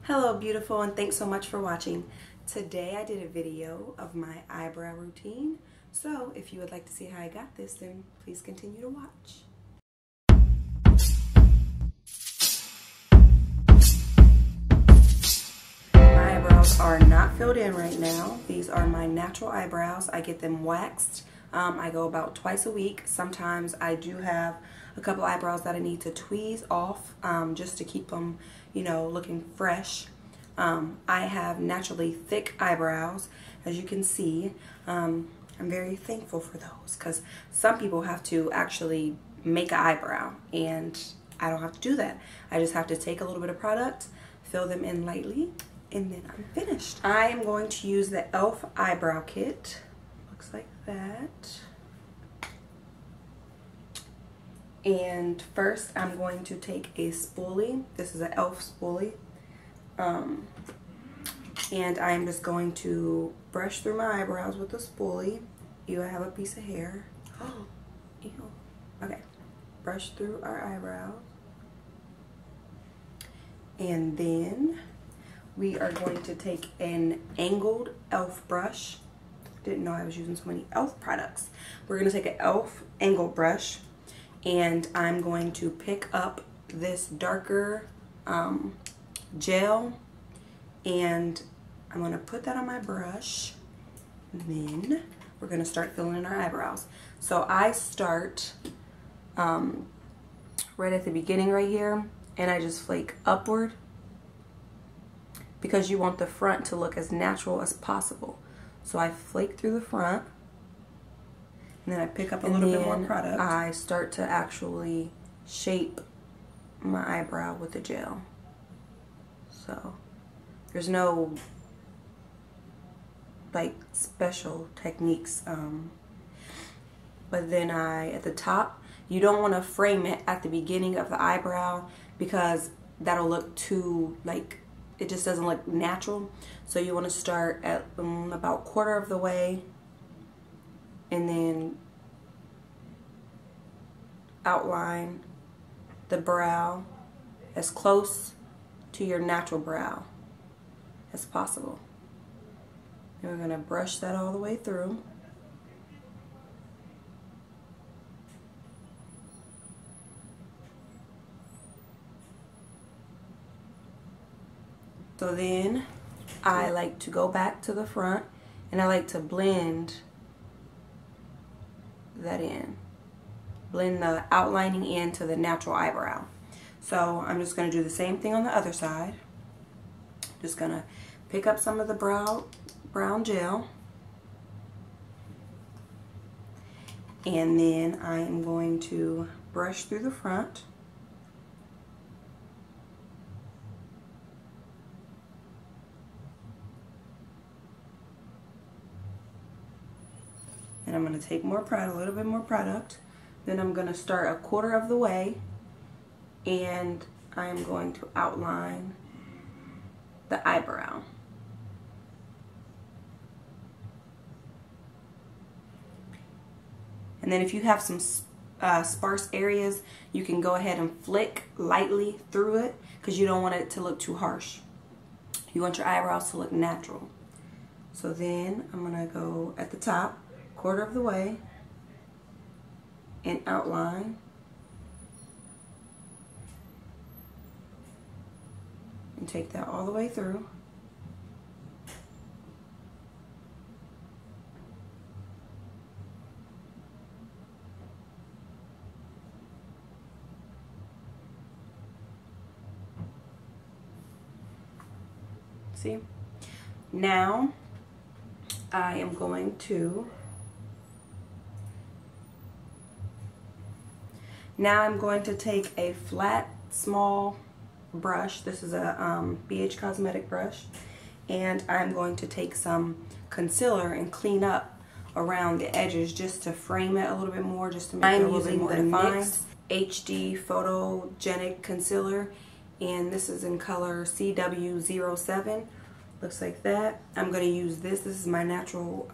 Hello beautiful, and thanks so much for watching. Today I did a video of my eyebrow routine, so if you would like to see how I got this, then please continue to watch. My eyebrows are not filled in right now. These are my natural eyebrows. I get them waxed. I go about twice a week. Sometimes I do have a couple eyebrows that I need to tweeze off just to keep them, you know, looking fresh. I have naturally thick eyebrows, as you can see. I'm very thankful for those because some people have to actually make an eyebrow, and I don't have to do that. I just have to take a little bit of product, fill them in lightly, and then I'm finished. I am going to use the E.L.F. eyebrow kit. Looks like that. And first I'm going to take a spoolie. This is an E.L.F. spoolie. And I'm just going to brush through my eyebrows with the spoolie. You have a piece of hair. Oh, ew. Okay. Brush through our eyebrows. And then we are going to take an angled E.L.F. brush. Didn't know I was using so many E.L.F. products. We're going to take an E.L.F. angled brush, and I'm going to pick up this darker gel, and I'm going to put that on my brush, and then we're going to start filling in our eyebrows. So I start right at the beginning right here, and I just flake upward because you want the front to look as natural as possible. So I flake through the front, and then I pick up a little bit more product. I start to actually shape my eyebrow with the gel. So there's no like special techniques, but then at the top, you don't want to frame it at the beginning of the eyebrow because that'll look too, like, it just doesn't look natural. So you want to start at about quarter of the way, and then outline the brow as close to your natural brow as possible. And we're going to brush that all the way through. So then I like to go back to the front, and I like to blend that in. Blend the outlining into the natural eyebrow. So I'm just going to do the same thing on the other side. Just going to pick up some of the brown gel, and then I am going to brush through the front. And I'm going to take more product, a little bit more product. Then I'm going to start a quarter of the way, and I'm going to outline the eyebrow. And then if you have some sparse areas, you can go ahead and flick lightly through it because you don't want it to look too harsh. You want your eyebrows to look natural. So then I'm going to go at the top, quarter of the way, and outline. And take that all the way through. See? Now I am going to take a flat, small brush. This is a BH Cosmetic brush, and I'm going to take some concealer and clean up around the edges just to frame it a little bit more, just to make it a little bit more defined. I'm using the NYX HD Photogenic Concealer, and this is in color CW07. Looks like that. I'm going to use this. This is my natural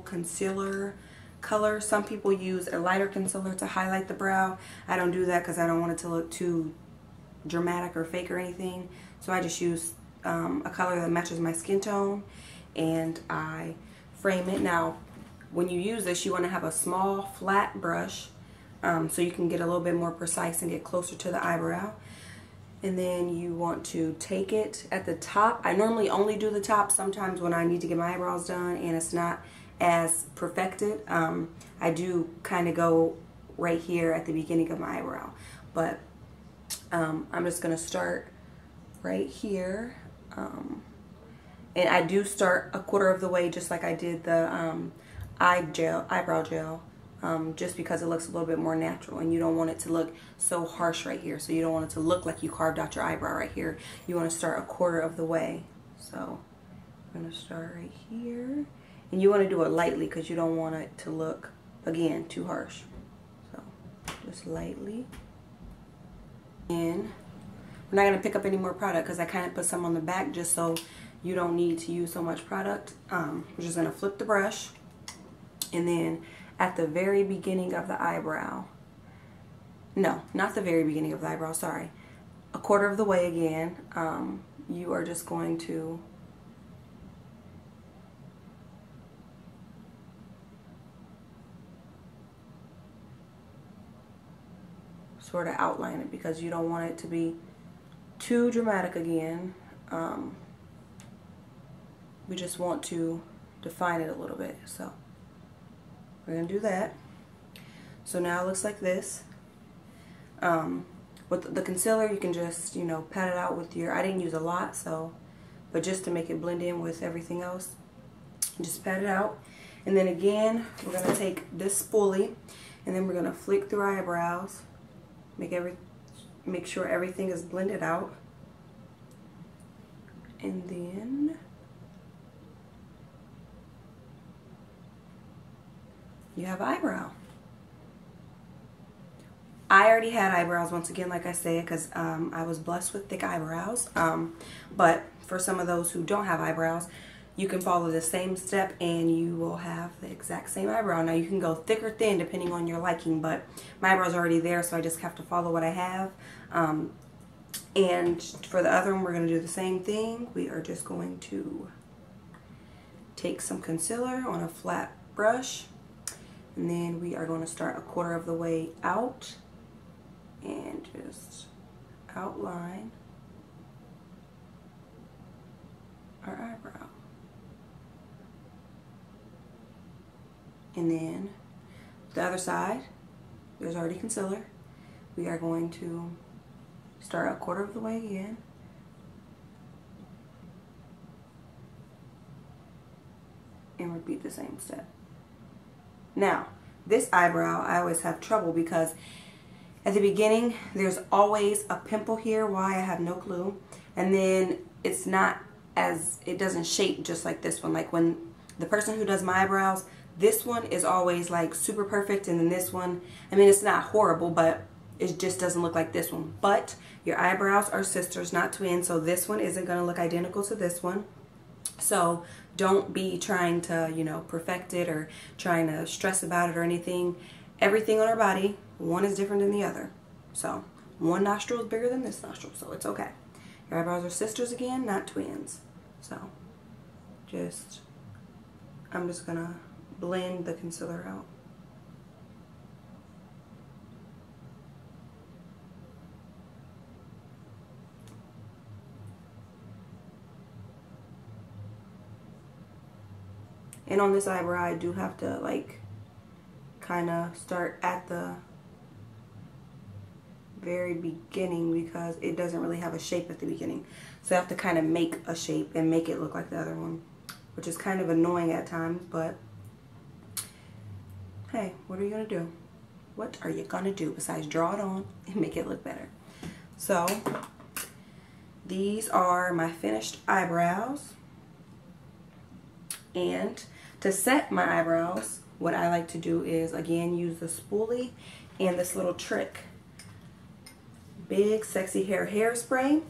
concealer color. Some people use a lighter concealer to highlight the brow. I don't do that because I don't want it to look too dramatic or fake or anything. So I just use a color that matches my skin tone, and I frame it. Now, when you use this, you want to have a small flat brush so you can get a little bit more precise and get closer to the eyebrow. And then you want to take it at the top. I normally only do the top sometimes when I need to get my eyebrows done and it's not as perfected. I do kind of go right here at the beginning of my eyebrow. But I'm just going to start right here. And I do start a quarter of the way, just like I did the eyebrow gel. Just because it looks a little bit more natural, and you don't want it to look so harsh right here. So you don't want it to look like you carved out your eyebrow right here. You want to start a quarter of the way. So I'm going to start right here, and you want to do it lightly because you don't want it to look, again, too harsh. So just lightly. And we're not going to pick up any more product because I kind of put some on the back just so you don't need to use so much product. We're just going to flip the brush, and then at the very beginning of the eyebrow, no, not the very beginning of the eyebrow, sorry, a quarter of the way again, you are just going to sort of outline it because you don't want it to be too dramatic again. We just want to define it a little bit. So we're going to do that. So now it looks like this. With the concealer, you can just, you know, pat it out with your, I didn't use a lot, so, but just to make it blend in with everything else, just pat it out. And then again, we're going to take this spoolie, and then we're going to flick through our eyebrows, make sure everything is blended out. And then you have eyebrow. I already had eyebrows, once again, like I said, because I was blessed with thick eyebrows. But for some of those who don't have eyebrows, you can follow the same step and you will have the exact same eyebrow. Now you can go thick or thin depending on your liking, but my eyebrow's are already there, so I just have to follow what I have. And for the other one, we're going to do the same thing. We are just going to take some concealer on a flat brush, and then we are going to start a quarter of the way out and just outline our eyebrow. And then the other side, there's already concealer. We are going to start a quarter of the way again. And repeat the same step. Now, this eyebrow, I always have trouble because at the beginning, there's always a pimple here. Why, I have no clue. And then it's not as, it doesn't shape just like this one. Like when the person who does my eyebrows, this one is always like super perfect, and then this one, I mean, it's not horrible, but it just doesn't look like this one. But your eyebrows are sisters, not twins, so this one isn't going to look identical to this one. So don't be trying to, you know, perfect it or trying to stress about it or anything. Everything on our body, one is different than the other. So one nostril is bigger than this nostril, so it's okay. Your eyebrows are sisters again, not twins. So just, I'm just going to blend the concealer out. And on this eyebrow, I do have to like kind of start at the very beginning because it doesn't really have a shape at the beginning. So I have to kind of make a shape and make it look like the other one, which is kind of annoying at times, but hey, what are you going to do? What are you going to do besides draw it on and make it look better? So these are my finished eyebrows. And to set my eyebrows, what I like to do is, again, use the spoolie and this little trick. Big Sexy Hair Hairspray.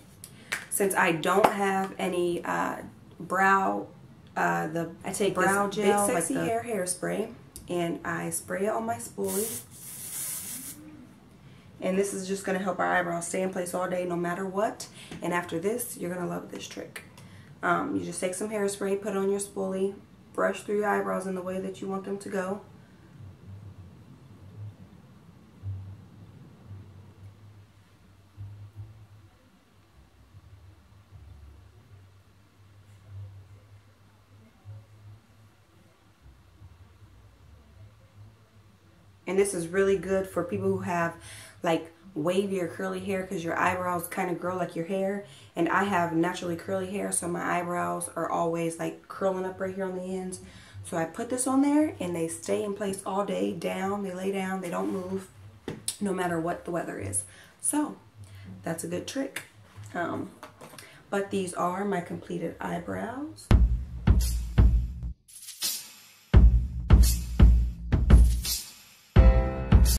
Since I don't have any brow, I take brow gel, Big Sexy Hair Hairspray, and I spray it on my spoolie. And this is just going to help our eyebrows stay in place all day no matter what. And after this, you're going to love this trick. You just take some hairspray, put it on your spoolie, brush through your eyebrows in the way that you want them to go. And this is really good for people who have like wavy or curly hair, because your eyebrows kind of grow like your hair. And I have naturally curly hair, so my eyebrows are always like curling up right here on the ends. So I put this on there and they stay in place all day, down, they lay down, they don't move, no matter what the weather is. So that's a good trick. But these are my completed eyebrows.